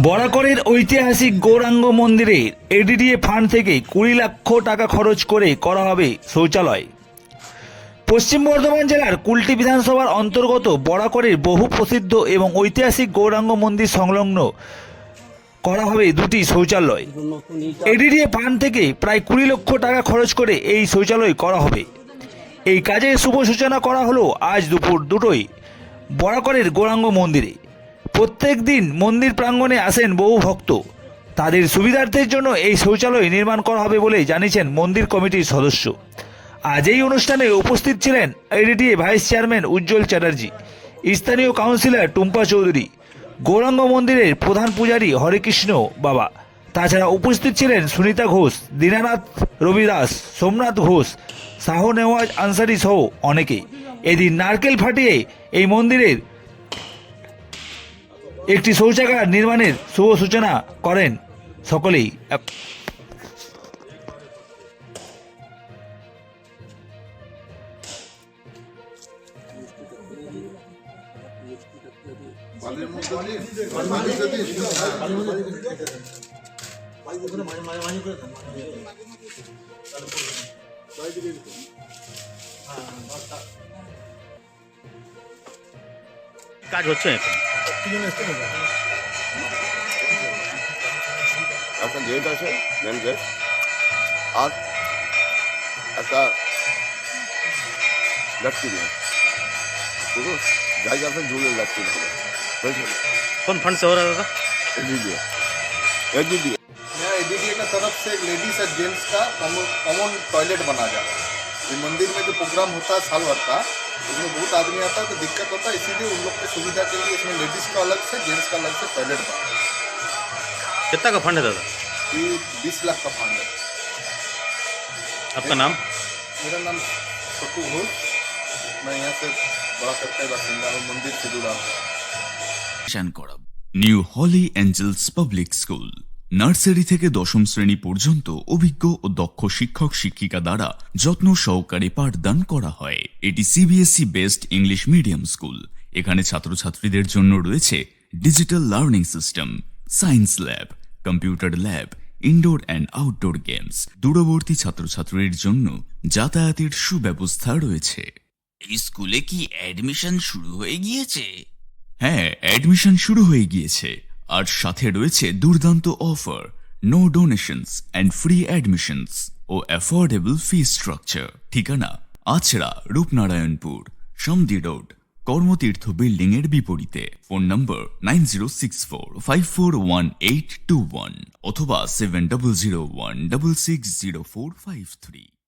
বরাকরের ঐতিহাসিক গৌরাঙ্গ মন্দিরে ADDA fund থেকে 20 লক্ষ টাকা খরচ করে করা হবে শৌচালয়। পশ্চিম বর্ধমান জেলার কুলটি বিধানসভার অন্তর্গত বরাকরের বহু প্রসিদ্ধ এবং ঐতিহাসিক গৌরাঙ্গ মন্দির সংলগ্ন করা হবে দুটি শৌচালয়। এডিডিএ ফান্ড থেকে প্রায় 20 লক্ষ টাকা খরচ করে এই শৌচালয় করা হবে। এই কাজের শুভ সূচনা করা হলো আজ দুপুর 2টোয় বরাকরের গৌরাঙ্গ মন্দিরে। প্রত্যেক দিন মন্দির প্রাঙ্গণে আসেন বহু ভক্ত। তাদের সুবিধার্থের জন্য এই শৌচালয় নির্মাণ করা হবে বলে জানিয়েছেন মন্দির কমিটির সদস্য। আজ এই অনুষ্ঠানে উপস্থিত ছিলেন এডিডিএ ভাইস চেয়ারম্যান উজ্জ্বল চ্যাটার্জি, স্থানীয় কাউন্সিলর টুম্পা চৌধুরী, গৌরাঙ্গ মন্দিরের প্রধান পূজারী হরেকৃষ্ণ বাবা। তাছাড়া উপস্থিত ছিলেন সুনিতা ঘোষ, দীনানাথ রবি দাস, সোমনাথ ঘোষ, শাহ নেওয়াজ আনসারি সহ অনেকে। এদিন নারকেল ফাটিয়ে এই মন্দিরের একটি শৌচাগার নির্মাণের শুভ সূচনা করেন সকলেই। কাজ হচ্ছে এখন একটা গেট আছে, মেন গেট, আর একটা লাটকি দিয়ে পুরো জায়গা से झूले लाटकी कौन फंड से हो रहा था? एडीडीए यहाँ एडीडीए का तरफ से लेडीज और जेंट्स का कॉमन टॉयलेट बना जा रहा है। ये मंदिर में जो प्रोग्राम होता है साल भर का, उसमें बहुत आदमी आता है तो दिक्कत होता है, इसीलिए उन लोग की सुविधा के लिए इसमें लेडीज का अलग से जेंट्स का अलग से टॉयलेट बना है। कितना का फंड है दादा? ये 20 लाख का फंड है। आपका नाम? मेरा नाम छोटू घोष, मैं यहाँ से बड़ा करता बासिंदा हूँ, मंदिर से जुड़ा हूँ। নিউ হলি অ্যাঞ্জেলস পাবলিক স্কুল নার্সারি থেকে 10ম শ্রেণী পর্যন্ত অভিজ্ঞ ও দক্ষ শিক্ষক শিক্ষিকা দ্বারা যত্ন সহকারে পাঠদান করা হয়। এটি CBSE based English medium school. এখানে ছাত্রছাত্রীদের জন্য রয়েছে digital learning system, science lab, computer lab, indoor and outdoor games. দূরবর্তী ছাত্রছাত্রীর জন্য যাতায়াতের সুব্যবস্থা রয়েছে। এই স্কুলে কি অ্যাডমিশন শুরু হয়ে গিয়েছে? হ্যাঁ, অ্যাডমিশন শুরু হয়ে গিয়েছে। আর সাথে রয়েছে দুর্দান্ত offer, no donations and free admissions ও অ্যাফোর্ডেবল ফি স্ট্রাকচার। ঠিকানা আছড়া, রূপনারায়ণপুর, সমদি রোড, কর্মতীর্থ বিল্ডিং এর বিপরীতে। ফোন নম্বর 9064541821 অথবা 7001660453।